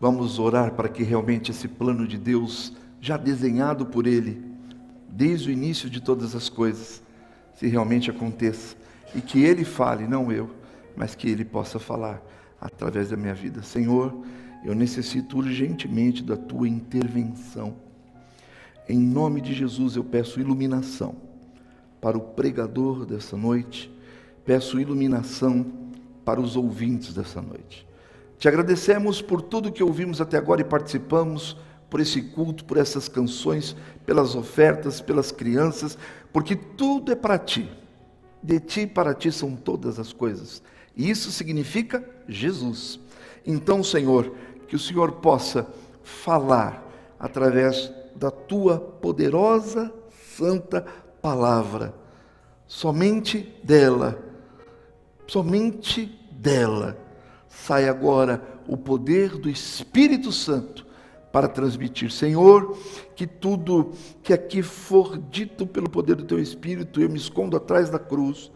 Vamos orar para que realmente esse plano de Deus, já desenhado por Ele, desde o início de todas as coisas, se realmente aconteça. E que Ele fale, não eu, mas que Ele possa falar através da minha vida. Senhor, eu necessito urgentemente da Tua intervenção. Em nome de Jesus eu peço iluminação para o pregador dessa noite, peço iluminação para os ouvintes dessa noite. Te agradecemos por tudo que ouvimos até agora e participamos, por esse culto, por essas canções, pelas ofertas, pelas crianças, porque tudo é para Ti. De Ti e para Ti são todas as coisas. E isso significa Jesus. Então, Senhor, que o Senhor possa falar através da Tua poderosa, santa palavra. Somente dela sai agora o poder do Espírito Santo para transmitir. Senhor, que tudo que aqui for dito pelo poder do Teu Espírito, eu me escondo atrás da cruz,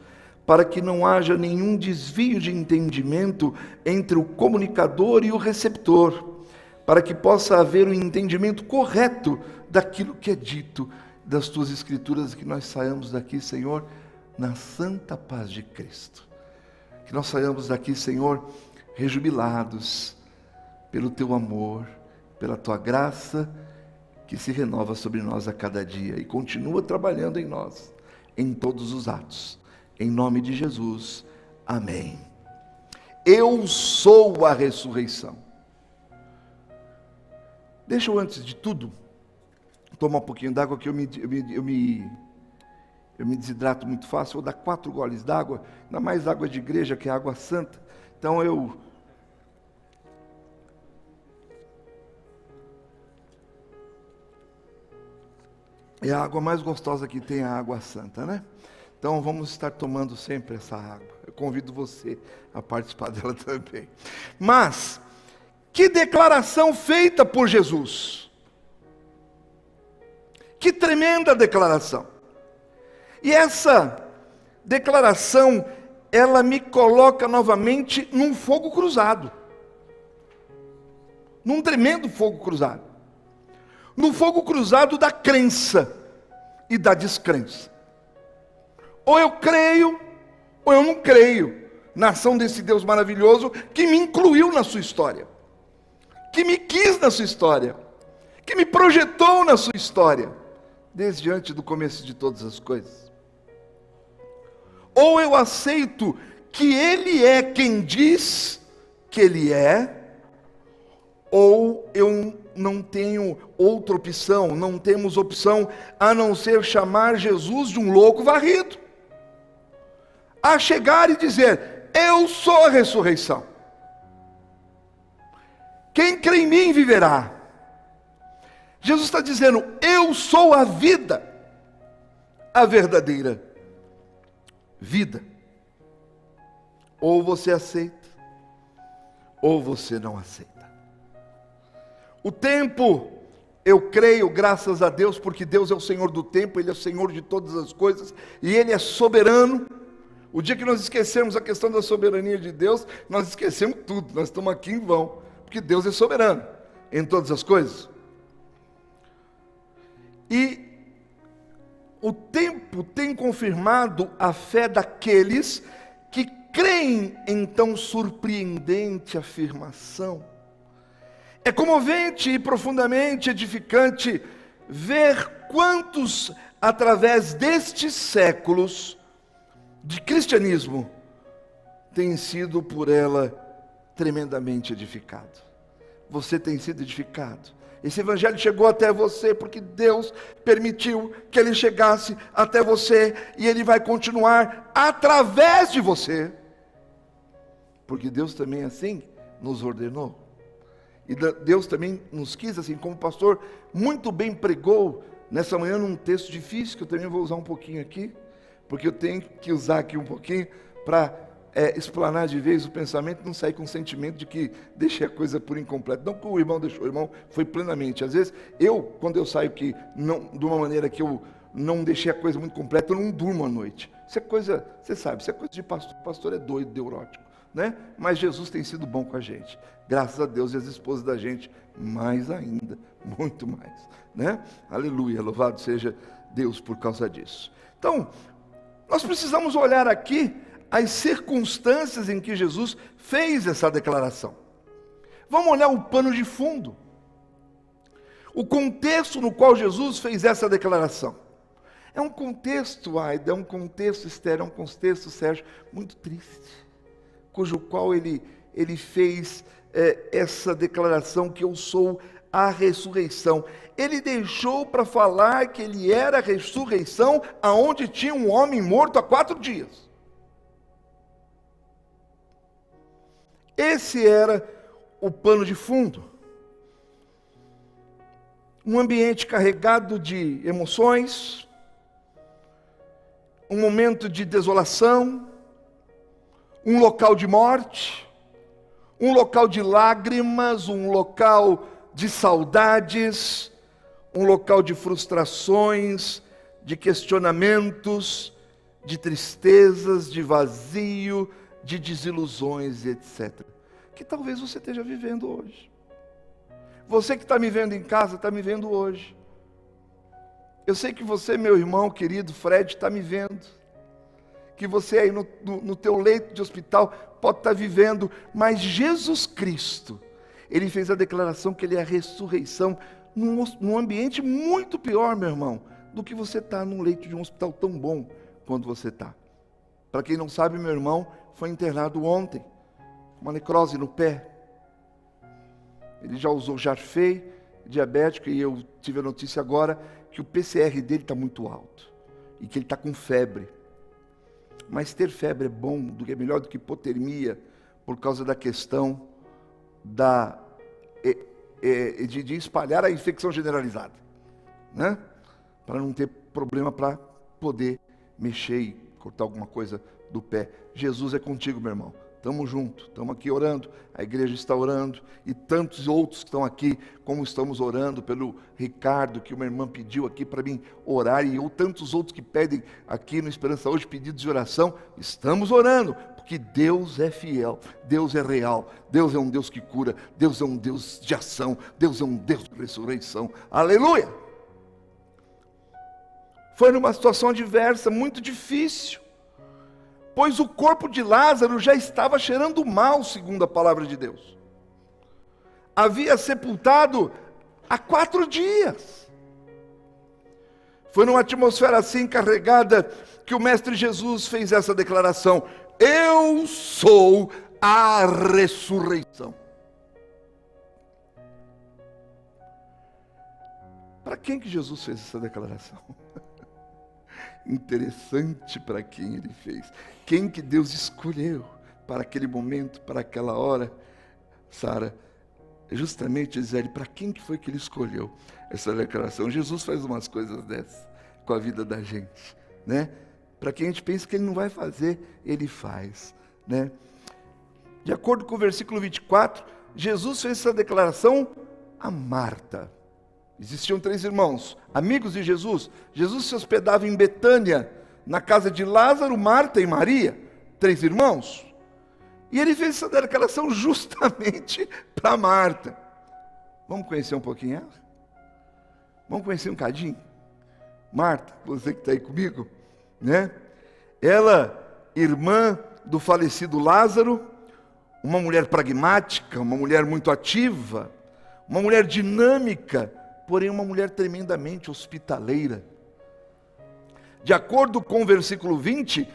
para que não haja nenhum desvio de entendimento entre o comunicador e o receptor, para que possa haver um entendimento correto daquilo que é dito das Tuas Escrituras, e que nós saiamos daqui, Senhor, na santa paz de Cristo. Que nós saiamos daqui, Senhor, rejubilados pelo Teu amor, pela Tua graça, que se renova sobre nós a cada dia e continua trabalhando em nós, em todos os atos. Em nome de Jesus, amém. Eu sou a ressurreição. Deixa eu, antes de tudo, tomar um pouquinho d'água, que eu me desidrato muito fácil. Vou dar 4 goles d'água, ainda mais água de igreja, que é água santa. Então é a água mais gostosa que tem, a água santa, né? Então vamos estar tomando sempre essa água. Eu convido você a participar dela também. Mas, que declaração feita por Jesus! Que tremenda declaração! E essa declaração, ela me coloca novamente num fogo cruzado. Num tremendo fogo cruzado. No fogo cruzado da crença e da descrença. Ou eu creio, ou eu não creio na ação desse Deus maravilhoso que me incluiu na sua história, que me quis na sua história, que me projetou na sua história, desde antes do começo de todas as coisas. Ou eu aceito que Ele é quem diz que Ele é, ou eu não tenho outra opção, não temos opção a não ser chamar Jesus de um louco varrido. A chegar e dizer, eu sou a ressurreição. Quem crê em mim viverá. Jesus está dizendo, eu sou a vida, a verdadeira vida. Ou você aceita, ou você não aceita. O tempo, eu creio, graças a Deus, porque Deus é o Senhor do tempo, Ele é o Senhor de todas as coisas, e Ele é soberano. O dia que nós esquecemos a questão da soberania de Deus, nós esquecemos tudo, nós estamos aqui em vão, porque Deus é soberano em todas as coisas. E o tempo tem confirmado a fé daqueles que creem em tão surpreendente afirmação. É comovente e profundamente edificante ver quantos, através destes séculos de cristianismo, têm sido por ela tremendamente edificado. Você tem sido edificado. Esse evangelho chegou até você porque Deus permitiu que ele chegasse até você, e ele vai continuar através de você, porque Deus também assim nos ordenou. E Deus também nos quis assim, como o pastor muito bem pregou nessa manhã num texto difícil, que eu também vou usar um pouquinho aqui, porque eu tenho que usar aqui um pouquinho para explanar de vez o pensamento, não sair com o sentimento de que deixei a coisa por incompleta. Não que o irmão deixou, o irmão foi plenamente. Às vezes, quando eu saio que não, de uma maneira que eu não deixei a coisa muito completa, eu não durmo à noite. Isso é coisa, você sabe, isso é coisa de pastor. Pastor é doido, neurótico. né? Mas Jesus tem sido bom com a gente. Graças a Deus, e as esposas da gente, mais ainda, muito mais, né? Aleluia, louvado seja Deus por causa disso. Então, nós precisamos olhar aqui as circunstâncias em que Jesus fez essa declaração. Vamos olhar o pano de fundo. O contexto no qual Jesus fez essa declaração. É um contexto, Aida, é um contexto, Esther, é um contexto, Sérgio, muito triste, cujo qual ele fez essa declaração que eu sou a ressurreição. Ele deixou para falar que ele era a ressurreição aonde tinha um homem morto há 4 dias. Esse era o pano de fundo. Um ambiente carregado de emoções, um momento de desolação, um local de morte, um local de lágrimas, um local de saudades, um local de frustrações, de questionamentos, de tristezas, de vazio, de desilusões, etc. Que talvez você esteja vivendo hoje. Você que está me vendo em casa, está me vendo hoje. Eu sei que você, meu irmão querido Fred, está me vendo. Que você aí no teu leito de hospital pode estar vivendo. Mas Jesus Cristo, Ele fez a declaração que Ele é a ressurreição num ambiente muito pior, meu irmão, do que você está num leito de um hospital tão bom quando você está. Para quem não sabe, meu irmão foi internado ontem, uma necrose no pé. Ele já usou Jarfei, diabético, e eu tive a notícia agora que o PCR dele está muito alto e que ele está com febre. Mas ter febre é bom, é melhor do que hipotermia, por causa da questão de espalhar a infecção generalizada, né? Para não ter problema para poder mexer e cortar alguma coisa do pé. Jesus é contigo, meu irmão. Estamos juntos, estamos aqui orando, a igreja está orando, e tantos outros que estão aqui, como estamos orando pelo Ricardo, que uma irmã pediu aqui para mim orar, e tantos outros que pedem aqui no Esperança Hoje pedidos de oração, estamos orando, porque Deus é fiel, Deus é real, Deus é um Deus que cura, Deus é um Deus de ação, Deus é um Deus de ressurreição, aleluia! Foi numa situação adversa, muito difícil, pois o corpo de Lázaro já estava cheirando mal, segundo a palavra de Deus. Havia sepultado há 4 dias. Foi numa atmosfera assim carregada que o Mestre Jesus fez essa declaração: eu sou a ressurreição. Para quem que Jesus fez essa declaração? Interessante para quem ele fez. Quem que Deus escolheu para aquele momento, para aquela hora, Sara? Justamente, Gisele, para quem que foi que ele escolheu essa declaração? Jesus faz umas coisas dessas com a vida da gente, né? Para quem a gente pensa que ele não vai fazer, ele faz, né? De acordo com o versículo 24, Jesus fez essa declaração a Marta. Existiam 3 irmãos, amigos de Jesus. Jesus se hospedava em Betânia, na casa de Lázaro, Marta e Maria, 3 irmãos. E ele fez essa declaração justamente para Marta. Vamos conhecer um pouquinho ela? Vamos conhecer um cadinho? Marta, você que está aí comigo, né? Ela, irmã do falecido Lázaro, uma mulher pragmática, uma mulher muito ativa, uma mulher dinâmica, porém uma mulher tremendamente hospitaleira. De acordo com o versículo 20,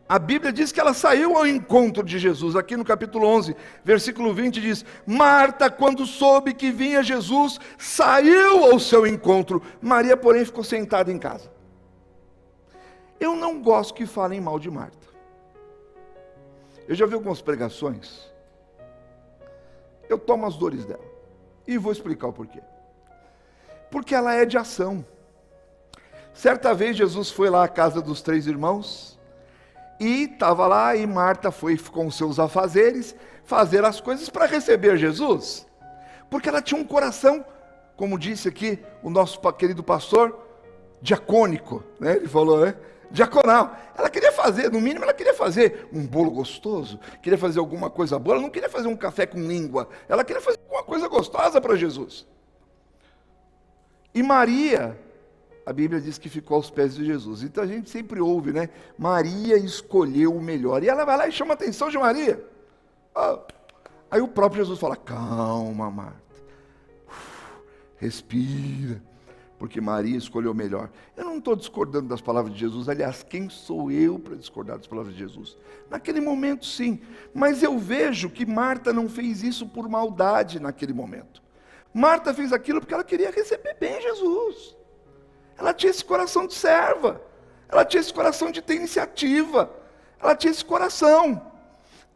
a Bíblia diz que ela saiu ao encontro de Jesus. Aqui no capítulo 11, versículo 20 diz: Marta, quando soube que vinha Jesus, saiu ao seu encontro. Maria, porém, ficou sentada em casa. Eu não gosto que falem mal de Marta. Eu já vi algumas pregações. Eu tomo as dores dela. E vou explicar o porquê. Porque ela é de ação. Certa vez Jesus foi lá à casa dos 3 irmãos, e estava lá, e Marta foi com seus afazeres, fazer as coisas para receber Jesus, porque ela tinha um coração, como disse aqui o nosso querido pastor, diacônico, né? Ele falou, né? diaconal. Ela queria fazer, no mínimo ela queria fazer um bolo gostoso, queria fazer alguma coisa boa, ela não queria fazer um café com língua, ela queria fazer alguma coisa gostosa para Jesus. E Maria, a Bíblia diz que ficou aos pés de Jesus. Então a gente sempre ouve, né? Maria escolheu o melhor. E ela vai lá e chama a atenção de Maria. Aí o próprio Jesus fala: calma, Marta. Respira. Porque Maria escolheu o melhor. Eu não estou discordando das palavras de Jesus. Aliás, quem sou eu para discordar das palavras de Jesus? Naquele momento, sim. Mas eu vejo que Marta não fez isso por maldade naquele momento. Marta fez aquilo porque ela queria receber bem Jesus. Ela tinha esse coração de serva. Ela tinha esse coração de ter iniciativa. Ela tinha esse coração.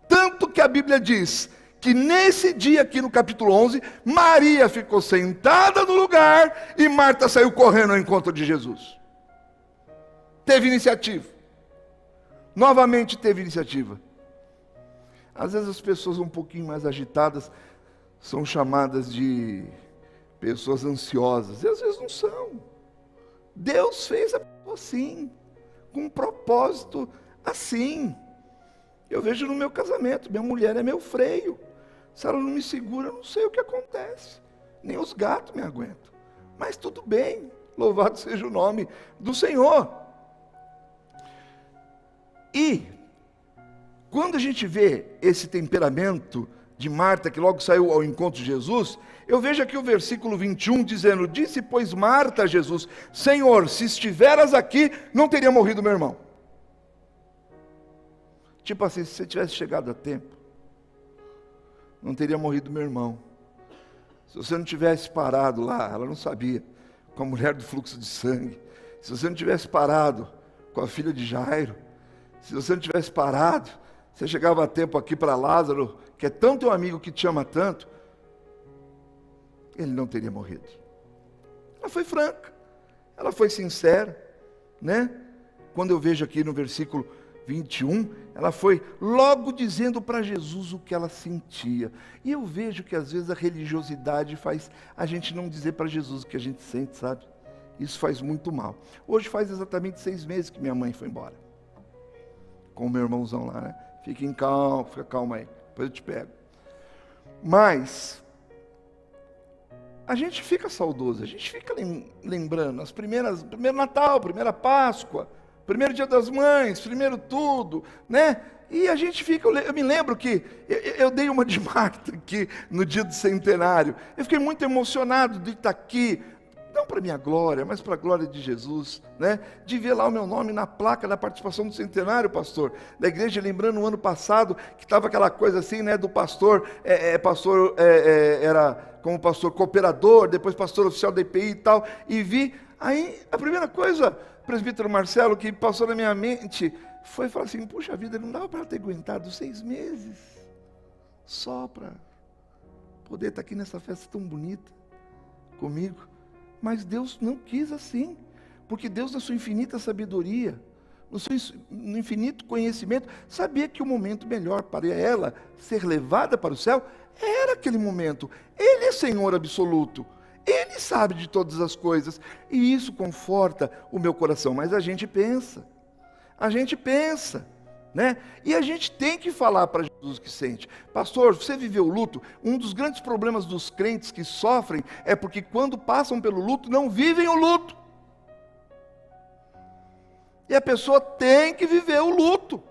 Tanto que a Bíblia diz que nesse dia aqui no capítulo 11, Maria ficou sentada no lugar e Marta saiu correndo ao encontro de Jesus. Teve iniciativa. Novamente teve iniciativa. Às vezes as pessoas um pouquinho mais agitadas são chamadas de pessoas ansiosas. E às vezes não são. Deus fez a pessoa assim, com um propósito assim. Eu vejo no meu casamento, minha mulher é meu freio. Se ela não me segura, eu não sei o que acontece. Nem os gatos me aguentam. Mas tudo bem, louvado seja o nome do Senhor. E, quando a gente vê esse temperamento de Marta, que logo saiu ao encontro de Jesus, eu vejo aqui o versículo 21 dizendo: disse, pois, Marta a Jesus: Senhor, se estiveras aqui, não teria morrido meu irmão. Tipo assim, se você tivesse chegado a tempo, não teria morrido meu irmão. Se você não tivesse parado lá, ela não sabia, com a mulher do fluxo de sangue. Se você não tivesse parado com a filha de Jairo, se você não tivesse parado, você chegava a tempo aqui para Lázaro, que é tão teu amigo, que te ama tanto, ele não teria morrido. Ela foi franca, ela foi sincera, né? Quando eu vejo aqui no versículo 21, ela foi logo dizendo para Jesus o que ela sentia. E eu vejo que às vezes a religiosidade faz a gente não dizer para Jesus o que a gente sente, sabe? Isso faz muito mal. Hoje faz exatamente 6 meses que minha mãe foi embora, com o meu irmãozão lá, né? Fica calma aí, depois eu te pego. Mas a gente fica saudoso, a gente fica lembrando primeiro Natal, primeira Páscoa, primeiro Dia das Mães, primeiro tudo, né? E a gente fica, eu me lembro que eu dei uma de Marta aqui no dia do centenário. Eu fiquei muito emocionado de estar aqui, não para minha glória, mas para a glória de Jesus, né? De ver lá o meu nome na placa da participação do centenário, pastor, da igreja, lembrando o ano passado, que estava aquela coisa assim, né? Do pastor, era como pastor cooperador, depois pastor oficial da EPI e tal, e vi, aí a primeira coisa, presbítero Marcelo, que passou na minha mente, foi falar assim: puxa vida, não dava para ter aguentado 6 meses, só para poder estar aqui nessa festa tão bonita, comigo. Mas Deus não quis assim, porque Deus, na sua infinita sabedoria, no infinito conhecimento, sabia que o momento melhor para ela ser levada para o céu era aquele momento. Ele é Senhor absoluto, Ele sabe de todas as coisas, e isso conforta o meu coração. Mas a gente pensa, né? E a gente tem que falar para Jesus o que sente. Pastor, você viveu o luto? Um dos grandes problemas dos crentes que sofrem é porque quando passam pelo luto, não vivem o luto. E a pessoa tem que viver o luto.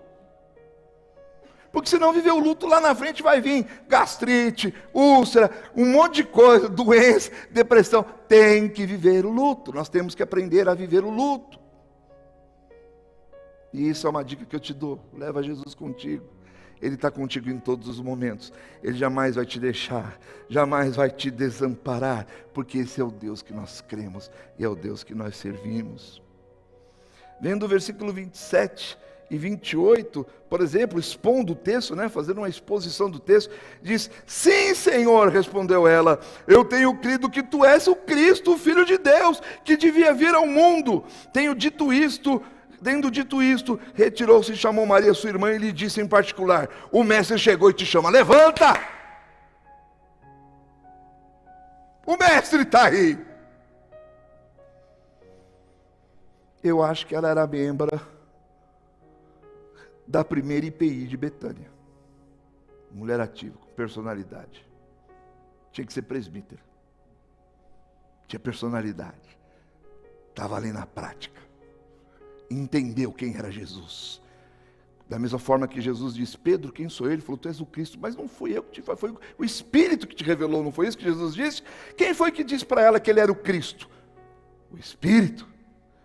Porque se não viver o luto, lá na frente vai vir gastrite, úlcera, um monte de coisa, doença, depressão. Tem que viver o luto. Nós temos que aprender a viver o luto. E isso é uma dica que eu te dou: leva Jesus contigo. Ele está contigo em todos os momentos. Ele jamais vai te deixar, jamais vai te desamparar, porque esse é o Deus que nós cremos e é o Deus que nós servimos. Vendo o versículo 27 e 28, por exemplo, expondo o texto, né, fazendo uma exposição do texto, diz: sim, Senhor, respondeu ela, eu tenho crido que tu és o Cristo, o Filho de Deus, que devia vir ao mundo. Tendo dito isto, retirou-se e chamou Maria, sua irmã, e lhe disse em particular: o mestre chegou e te chama, levanta! O mestre está aí. Eu acho que ela era membro da primeira IPI de Betânia. Mulher ativa, com personalidade. Tinha que ser presbítero. Tinha personalidade. Estava ali na prática. Entendeu quem era Jesus. Da mesma forma que Jesus disse: Pedro, quem sou eu? Ele falou: tu és o Cristo. Mas não fui eu que te falei, foi o Espírito que te revelou. Não foi isso que Jesus disse? Quem foi que disse para ela que ele era o Cristo? O Espírito.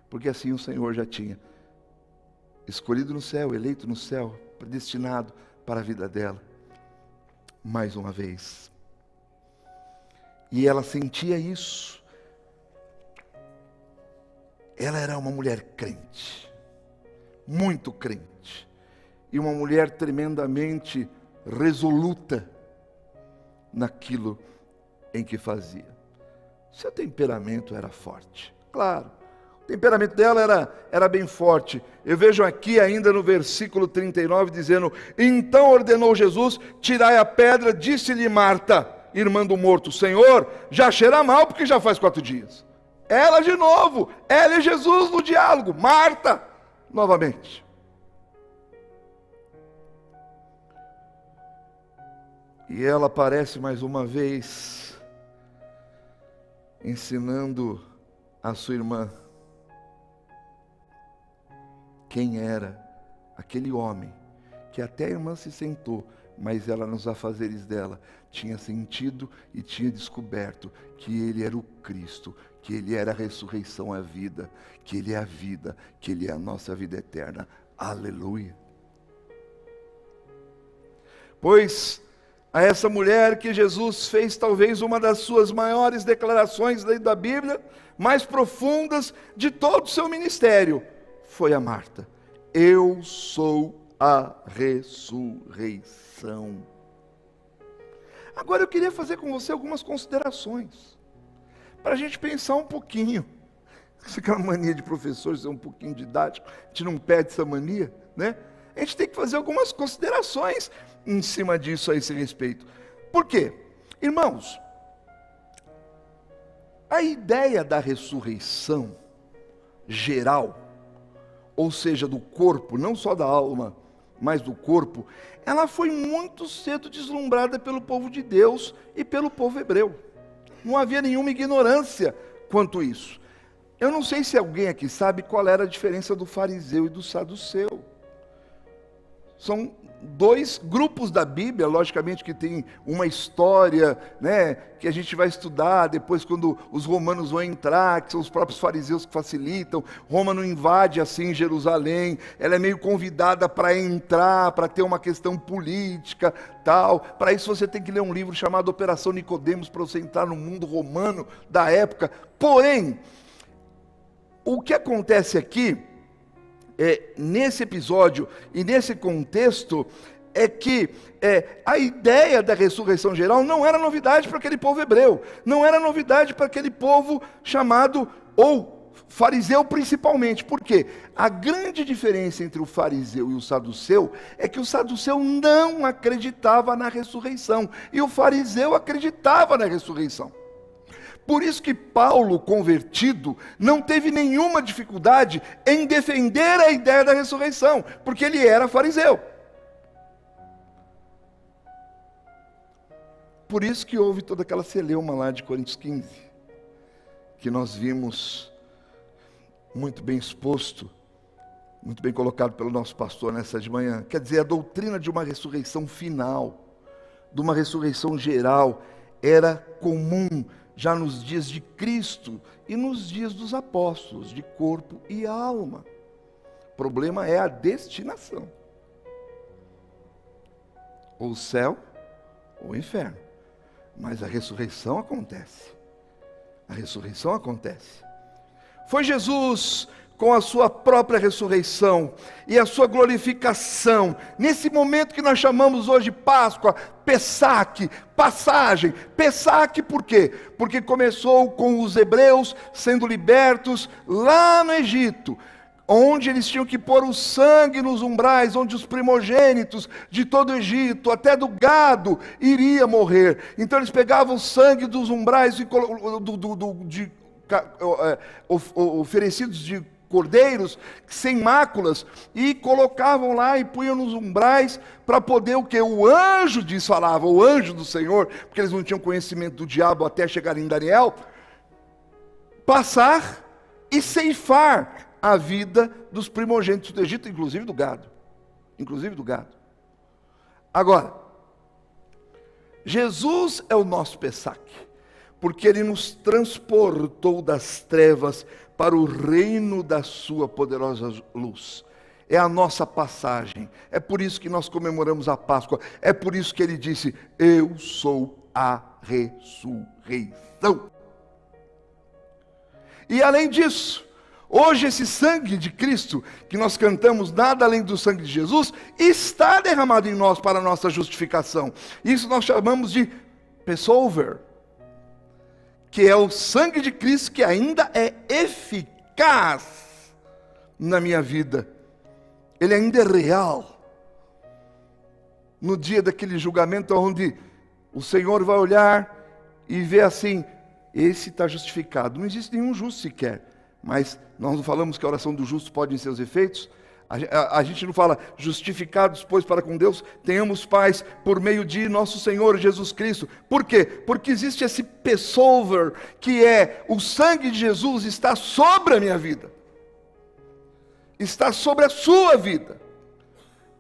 Porque assim o Senhor já tinha escolhido no céu, eleito no céu, predestinado para a vida dela. Mais uma vez. E ela sentia isso. Ela era uma mulher crente, muito crente, e uma mulher tremendamente resoluta naquilo em que fazia. Seu temperamento era forte, claro, o temperamento dela era bem forte. Eu vejo aqui ainda no versículo 39 dizendo: então ordenou Jesus, tirai a pedra, disse-lhe Marta, irmã do morto: Senhor, já cheira mal porque já faz 4 dias. Ela de novo, ela e Jesus no diálogo. Marta, novamente. E ela aparece mais uma vez, ensinando a sua irmã quem era aquele homem, que até a irmã se sentou, mas ela nos afazeres dela tinha sentido e tinha descoberto que ele era o Cristo, que ele era a ressurreição, a vida, que ele é a vida, que ele é a nossa vida eterna. Aleluia. Pois a essa mulher que Jesus fez talvez uma das suas maiores declarações dentro da Bíblia, mais profundas de todo o seu ministério, foi a Marta. Eu sou a ressurreição. Agora eu queria fazer com você algumas considerações, para a gente pensar um pouquinho. Aquela mania de professor ser um pouquinho didático, a gente não perde essa mania, né? A gente tem que fazer algumas considerações em cima disso a esse respeito. Por quê? Irmãos, a ideia da ressurreição geral, ou seja, do corpo, não só da alma, mas do corpo, ela foi muito cedo deslumbrada pelo povo de Deus e pelo povo hebreu. Não havia nenhuma ignorância quanto isso. Eu não sei se alguém aqui sabe qual era a diferença do fariseu e do saduceu. São 2 grupos da Bíblia, logicamente que tem uma história, né, que a gente vai estudar depois quando os romanos vão entrar, que são os próprios fariseus que facilitam. Roma não invade assim Jerusalém, ela é meio convidada para entrar, para ter uma questão política, tal. Para isso você tem que ler um livro chamado Operação Nicodemos, para você entrar no mundo romano da época. Porém, o que acontece aqui, nesse episódio e nesse contexto, é que a ideia da ressurreição geral não era novidade para aquele povo hebreu, não era novidade para aquele povo chamado, ou fariseu principalmente. Por quê? A grande diferença entre o fariseu e o saduceu é que o saduceu não acreditava na ressurreição e o fariseu acreditava na ressurreição. Por isso que Paulo, convertido, não teve nenhuma dificuldade em defender a ideia da ressurreição, porque ele era fariseu. Por isso que houve toda aquela celeuma lá de Coríntios 15, que nós vimos muito bem exposto, muito bem colocado pelo nosso pastor nessa de manhã. Quer dizer, a doutrina de uma ressurreição final, de uma ressurreição geral, era comum já nos dias de Cristo e nos dias dos apóstolos, de corpo e alma. O problema é a destinação. Ou o céu, ou o inferno. Mas a ressurreição acontece. A ressurreição acontece. Foi Jesus, com a sua própria ressurreição e a sua glorificação, nesse momento que nós chamamos hoje Páscoa, Pessaque, passagem. Pessaque por quê? Porque começou com os hebreus sendo libertos lá no Egito, onde eles tinham que pôr o sangue nos umbrais, onde os primogênitos de todo o Egito, até do gado, iria morrer. Então eles pegavam o sangue dos umbrais oferecidos de cordeiros, sem máculas, e colocavam lá e punham nos umbrais para poder o que? O anjo falava, o anjo do Senhor, porque eles não tinham conhecimento do diabo até chegar em Daniel, passar e ceifar a vida dos primogênitos do Egito, inclusive do gado. Inclusive do gado. Agora, Jesus é o nosso Pessaque, porque Ele nos transportou das trevas para o reino da sua poderosa luz. É a nossa passagem. É por isso que nós comemoramos a Páscoa. É por isso que Ele disse, eu sou a ressurreição. E além disso, hoje esse sangue de Cristo, que nós cantamos nada além do sangue de Jesus, está derramado em nós para a nossa justificação. Isso nós chamamos de Passover, que é o sangue de Cristo que ainda é eficaz na minha vida. Ele ainda é real. No dia daquele julgamento onde o Senhor vai olhar e ver assim, esse está justificado. Não existe nenhum justo sequer. Mas nós não falamos que a oração do justo pode em seus efeitos? A gente não fala, justificados, pois, para com Deus, tenhamos paz por meio de nosso Senhor Jesus Cristo. Por quê? Porque existe esse Passover, que é o sangue de Jesus está sobre a minha vida. Está sobre a sua vida.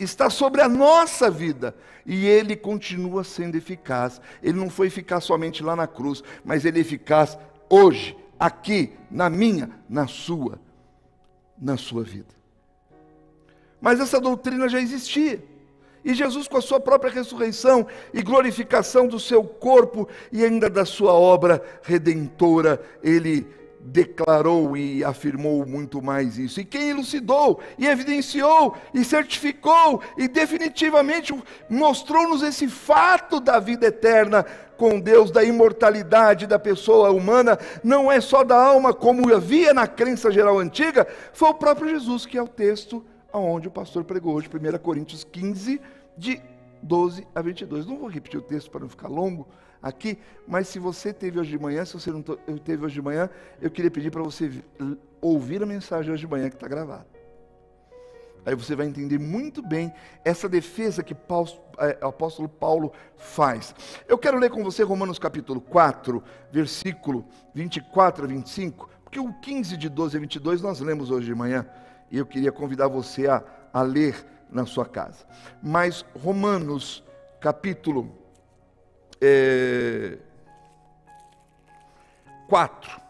Está sobre a nossa vida. E Ele continua sendo eficaz. Ele não foi eficaz somente lá na cruz, mas Ele é eficaz hoje, aqui, na minha, na sua vida. Mas essa doutrina já existia. E Jesus, com a sua própria ressurreição e glorificação do seu corpo e ainda da sua obra redentora, Ele declarou e afirmou muito mais isso. E quem elucidou, e evidenciou, e certificou, e definitivamente mostrou-nos esse fato da vida eterna com Deus, da imortalidade da pessoa humana, não é só da alma, como havia na crença geral antiga, foi o próprio Jesus, que é o texto aonde o pastor pregou hoje, 1 Coríntios 15, de 12 a 22. Não vou repetir o texto para não ficar longo aqui, mas se você teve hoje de manhã, se você não teve hoje de manhã, eu queria pedir para você ouvir a mensagem hoje de manhã que está gravada. Aí você vai entender muito bem essa defesa que o apóstolo Paulo faz. Eu quero ler com você Romanos capítulo 4, versículo 24 a 25, porque o 15 de 12 a 22 nós lemos hoje de manhã, e eu queria convidar você a ler na sua casa. Mas Romanos capítulo 4,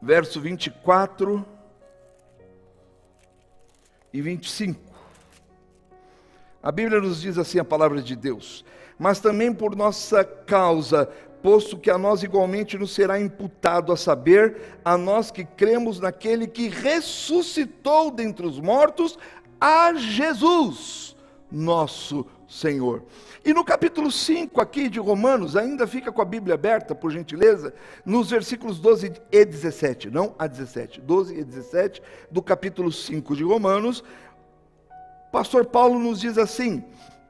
verso 24 e 25. A Bíblia nos diz assim a palavra de Deus: mas também por nossa causa, posto que a nós igualmente nos será imputado, a saber, a nós que cremos naquele que ressuscitou dentre os mortos, a Jesus, nosso Senhor. E no capítulo 5 aqui de Romanos, ainda fica com a Bíblia aberta, por gentileza, nos versículos 12 e 17, não a 17, 12 e 17, do capítulo 5 de Romanos, pastor Paulo nos diz assim,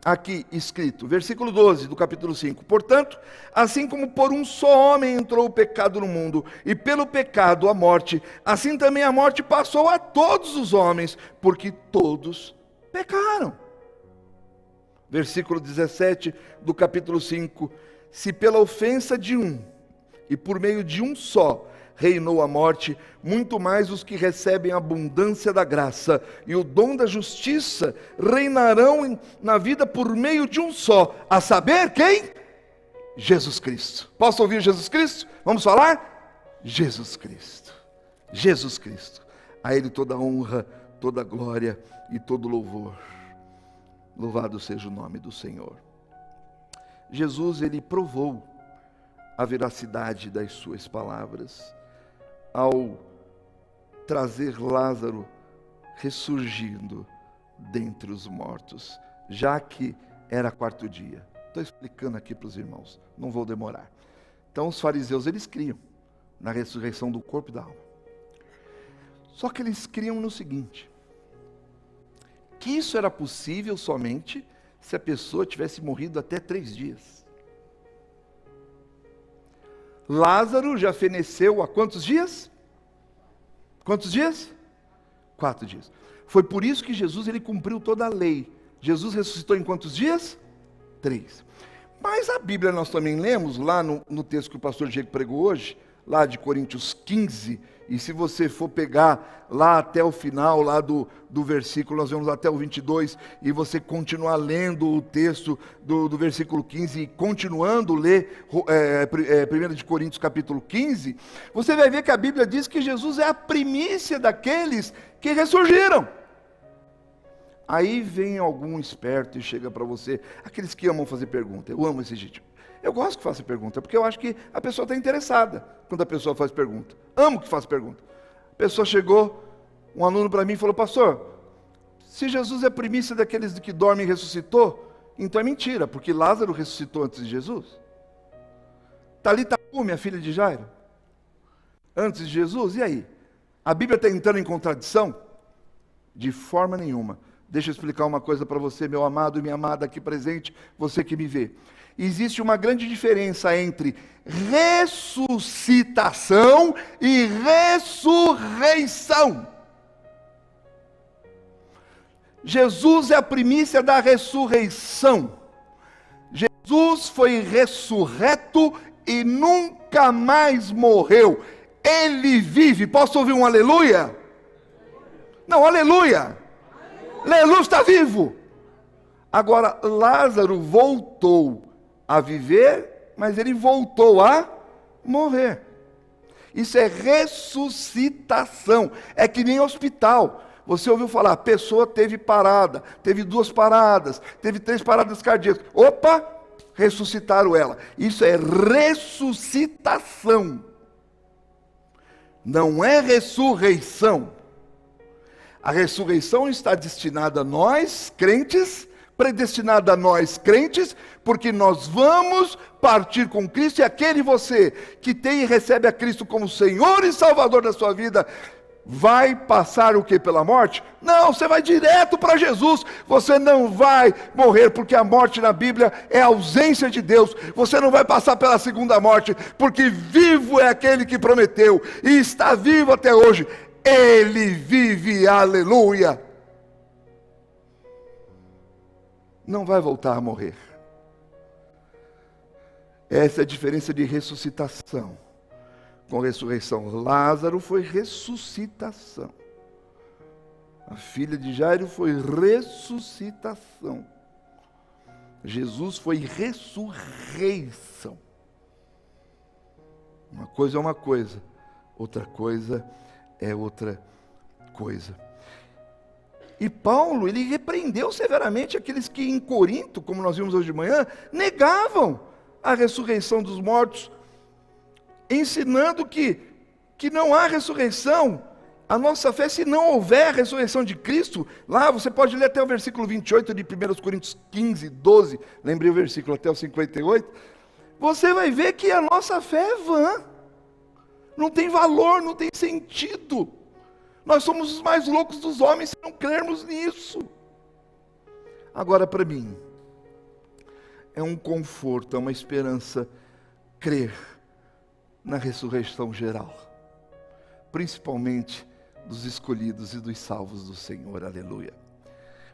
aqui escrito, versículo 12 do capítulo 5, portanto, assim como por um só homem entrou o pecado no mundo, e pelo pecado a morte, assim também a morte passou a todos os homens, porque todos pecaram. Versículo 17 do capítulo 5, se pela ofensa de um, e por meio de um só, reinou a morte, muito mais os que recebem a abundância da graça e o dom da justiça reinarão na vida por meio de um só, a saber quem? Jesus Cristo. Posso ouvir Jesus Cristo? Vamos falar? Jesus Cristo. Jesus Cristo. A Ele toda a honra, toda a glória e todo louvor. Louvado seja o nome do Senhor. Jesus, Ele provou a veracidade das suas palavras ao trazer Lázaro ressurgindo dentre os mortos, já que era quarto dia. Estou explicando aqui para os irmãos, não vou demorar. Então os fariseus, eles criam na ressurreição do corpo e da alma. Só que eles criam no seguinte, que isso era possível somente se a pessoa tivesse morrido até 3 dias. Lázaro já feneceu há quantos dias? Quantos dias? 4 dias. Foi por isso que Jesus ele cumpriu toda a lei. Jesus ressuscitou em quantos dias? 3. Mas a Bíblia nós também lemos, lá no texto que o pastor Diego pregou hoje, lá de Coríntios 15, e se você for pegar lá até o final, lá do versículo, nós vemos até o 22, e você continuar lendo o texto do versículo 15, e continuando ler 1 de Coríntios capítulo 15, você vai ver que a Bíblia diz que Jesus é a primícia daqueles que ressurgiram. Aí vem algum esperto e chega para você, aqueles que amam fazer pergunta, eu amo esse gente. Eu gosto que faça pergunta, porque eu acho que a pessoa está interessada quando a pessoa faz pergunta. Amo que faça pergunta. A pessoa chegou, um aluno para mim e falou, pastor, se Jesus é primícia daqueles que dormem e ressuscitou, então é mentira, porque Lázaro ressuscitou antes de Jesus. Talita Cumi, a filha de Jairo, antes de Jesus, e aí? A Bíblia está entrando em contradição? De forma nenhuma. Deixa eu explicar uma coisa para você, meu amado e minha amada aqui presente, você que me vê. Existe uma grande diferença entre ressuscitação e ressurreição. Jesus é a primícia da ressurreição. Jesus foi ressurreto e nunca mais morreu. Ele vive. Posso ouvir um aleluia? Não, aleluia. Aleluia, está vivo. Agora, Lázaro voltou a viver, mas ele voltou a morrer. Isso é ressuscitação. É que nem hospital. Você ouviu falar, a pessoa teve parada, teve 2 paradas, teve 3 paradas cardíacas. Opa, ressuscitaram ela. Isso é ressuscitação. Não é ressurreição. A ressurreição está destinada a nós, crentes, predestinada a nós, crentes, porque nós vamos partir com Cristo, e aquele você que tem e recebe a Cristo como Senhor e Salvador da sua vida, vai passar o que? Pela morte? Não, você vai direto para Jesus, você não vai morrer, porque a morte na Bíblia é a ausência de Deus, você não vai passar pela segunda morte, porque vivo é aquele que prometeu, e está vivo até hoje, Ele vive, aleluia. Não vai voltar a morrer. Essa é a diferença de ressuscitação com ressurreição. Lázaro foi ressuscitação. A filha de Jairo foi ressuscitação. Jesus foi ressurreição. Uma coisa é uma coisa, outra coisa é outra coisa. E Paulo, ele repreendeu severamente aqueles que em Corinto, como nós vimos hoje de manhã, negavam a ressurreição dos mortos, ensinando que não há ressurreição. A nossa fé, se não houver a ressurreição de Cristo, lá você pode ler até o versículo 28 de 1 Coríntios 15, 12, lembrei o versículo até o 58, você vai ver que a nossa fé é vã, não tem valor, não tem sentido. Nós somos os mais loucos dos homens se não crermos nisso. Agora, para mim, é um conforto, é uma esperança crer na ressurreição geral, principalmente dos escolhidos e dos salvos do Senhor, aleluia.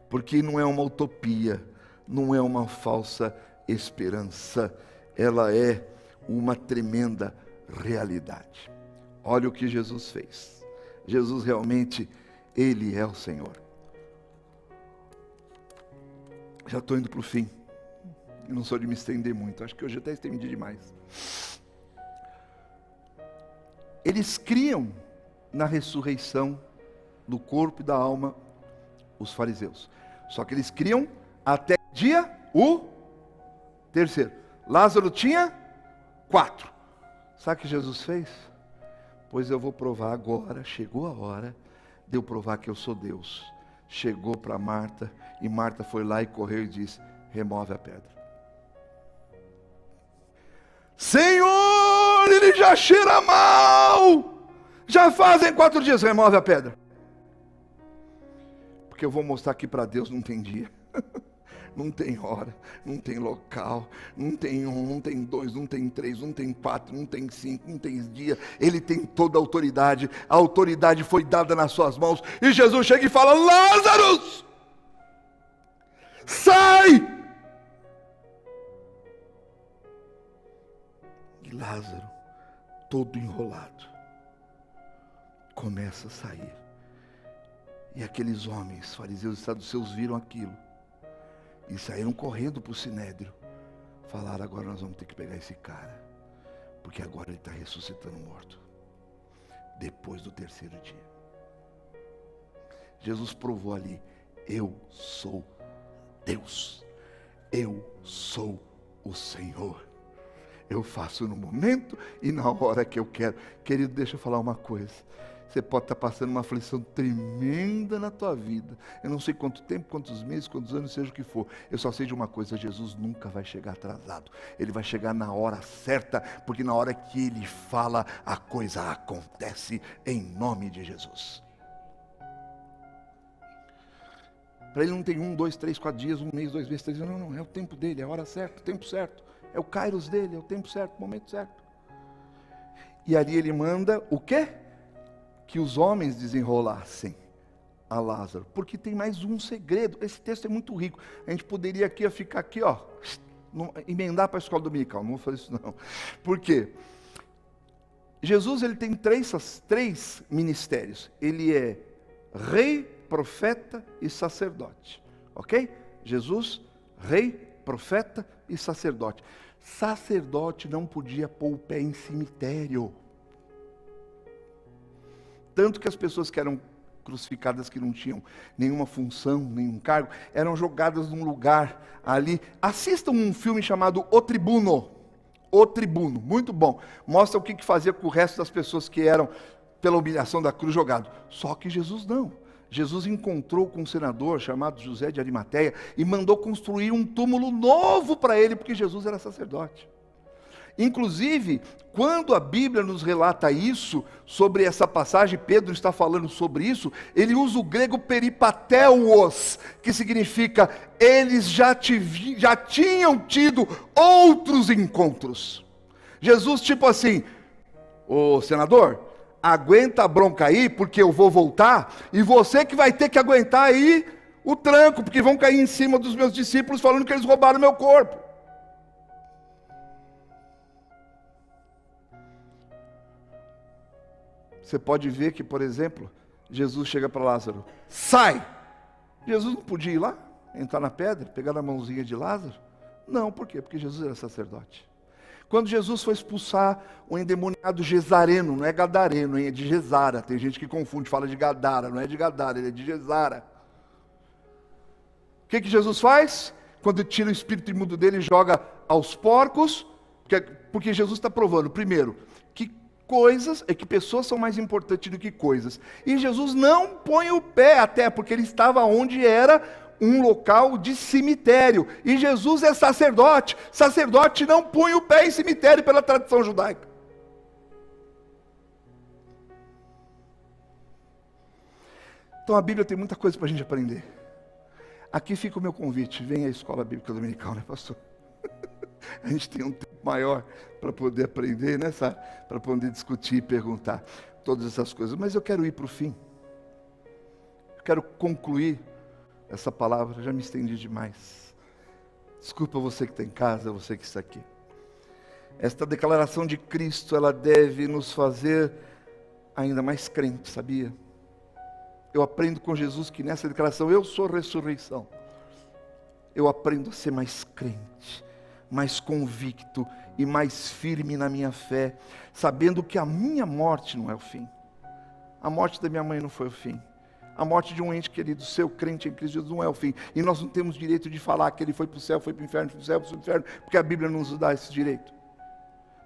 Porque não é uma utopia, não é uma falsa esperança, ela é uma tremenda realidade. Olha o que Jesus fez. Jesus realmente, Ele é o Senhor. Já estou indo para o fim. Eu não sou de me estender muito. Acho que hoje até estendi demais. Eles criam na ressurreição do corpo e da alma, os fariseus. Só que eles criam até dia o 3º. Lázaro tinha 4. Sabe o que Jesus fez? Pois eu vou provar agora, chegou a hora de eu provar que eu sou Deus. Chegou para Marta, e Marta foi lá e correu e disse, remove a pedra. Senhor, ele já cheira mal, já fazem 4 dias, remove a pedra. Porque eu vou mostrar que para Deus não tem dia. não tem hora, não tem local, não tem um, não tem dois, não tem três, não tem quatro, não tem cinco, não tem dia. Ele tem toda a autoridade foi dada nas suas mãos. E Jesus chega e fala: Lázaro, sai! E Lázaro, todo enrolado, começa a sair. E aqueles homens, fariseus e saduceus, viram aquilo e saíram correndo para o sinédrio. Falaram: agora nós vamos ter que pegar esse cara, porque agora ele está ressuscitando morto, depois do terceiro dia. Jesus provou ali: eu sou Deus, eu sou o Senhor. Eu faço no momento e na hora que eu quero. Querido, deixa eu falar uma coisa. Você pode estar passando uma aflição tremenda na tua vida. Eu não sei quanto tempo, quantos meses, quantos anos, seja o que for. Eu só sei de uma coisa: Jesus nunca vai chegar atrasado. Ele vai chegar na hora certa, porque na hora que Ele fala, a coisa acontece em nome de Jesus. Para Ele não tem 1, 2, 3, 4 dias, 1 mês, 2 meses, 3 dias. Não, é o tempo dEle, é a hora certa, o tempo certo. É o kairos dEle, é o tempo certo, o momento certo. E ali Ele manda o quê? Que os homens desenrolassem a Lázaro, porque tem mais um segredo. Esse texto é muito rico. A gente poderia ficar aqui, emendar para a escola dominical. Não vou fazer isso não. Por quê? Jesus, ele tem três ministérios. Ele é rei, profeta e sacerdote. Ok? Jesus, rei, profeta e sacerdote. Sacerdote não podia pôr o pé em cemitério. Tanto que as pessoas que eram crucificadas, que não tinham nenhuma função, nenhum cargo, eram jogadas num lugar ali. Assistam um filme chamado O Tribuno. O Tribuno, muito bom. Mostra o que fazia com o resto das pessoas que eram, pela humilhação da cruz, jogado. Só que Jesus não. Jesus encontrou com um senador chamado José de Arimateia e mandou construir um túmulo novo para ele, porque Jesus era sacerdote. Inclusive, quando a Bíblia nos relata isso, sobre essa passagem, Pedro está falando sobre isso, ele usa o grego peripateuos, que significa: eles já tinham tido outros encontros. Jesus, tipo assim: ô senador, aguenta a bronca aí, porque eu vou voltar, e você que vai ter que aguentar aí o tranco, porque vão cair em cima dos meus discípulos falando que eles roubaram meu corpo. Você pode ver que, por exemplo, Jesus chega para Lázaro: sai! Jesus não podia ir lá, entrar na pedra, pegar na mãozinha de Lázaro? Não, por quê? Porque Jesus era sacerdote. Quando Jesus foi expulsar o endemoniado Gesareno, não é Gadareno, é de Gesara. Tem gente que confunde, fala de Gadara, não é de Gadara, ele é de Gesara. O que Jesus faz? Quando tira o espírito imundo dele e joga aos porcos, porque Jesus está provando, primeiro, que pessoas são mais importantes do que coisas. E Jesus não põe o pé, até porque ele estava onde era um local de cemitério. E Jesus é sacerdote. Sacerdote não põe o pé em cemitério pela tradição judaica. Então a Bíblia tem muita coisa para a gente aprender. Aqui fica o meu convite: venha à Escola Bíblica Dominical, né, pastor? A gente tem um tempo maior para poder aprender, né, para poder discutir e perguntar todas essas coisas. Mas eu quero ir para o fim. Eu quero concluir essa palavra. Já me estendi demais. Desculpa você que está em casa, você que está aqui. Esta declaração de Cristo, ela deve nos fazer ainda mais crentes, sabia? Eu aprendo com Jesus que nessa declaração: eu sou ressurreição. Eu aprendo a ser mais crente, mais convicto e mais firme na minha fé, sabendo que a minha morte não é o fim. A morte da minha mãe não foi o fim. A morte de um ente querido seu, crente em Cristo Jesus, não é o fim. E nós não temos direito de falar que ele foi para o céu, foi para o inferno, foi para o céu, foi para o inferno, porque a Bíblia não nos dá esse direito.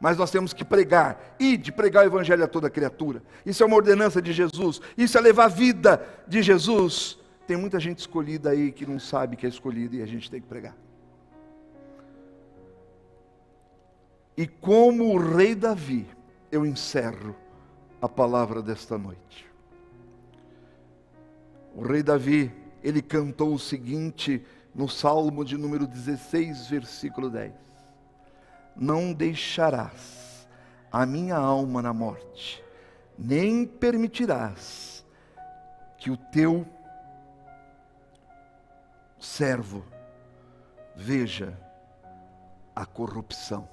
Mas nós temos que pregar, e de pregar o Evangelho a toda criatura. Isso é uma ordenança de Jesus, isso é levar a vida de Jesus. Tem muita gente escolhida aí que não sabe que é escolhida, e a gente tem que pregar. E como o rei Davi, eu encerro a palavra desta noite. O rei Davi, ele cantou o seguinte no Salmo de número 16, versículo 10. Não deixarás a minha alma na morte, nem permitirás que o teu servo veja a corrupção.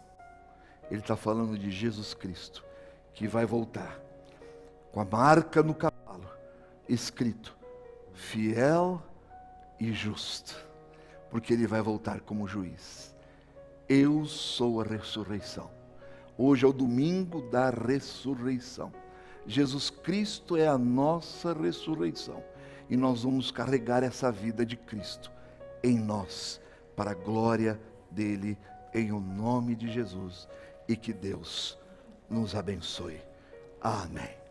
Ele está falando de Jesus Cristo, que vai voltar com a marca no cavalo, escrito, fiel e justo, porque ele vai voltar como juiz. Eu sou a ressurreição. Hoje é o domingo da ressurreição. Jesus Cristo é a nossa ressurreição. E nós vamos carregar essa vida de Cristo em nós, para a glória dele, em o nome de Jesus. E que Deus nos abençoe. Amém.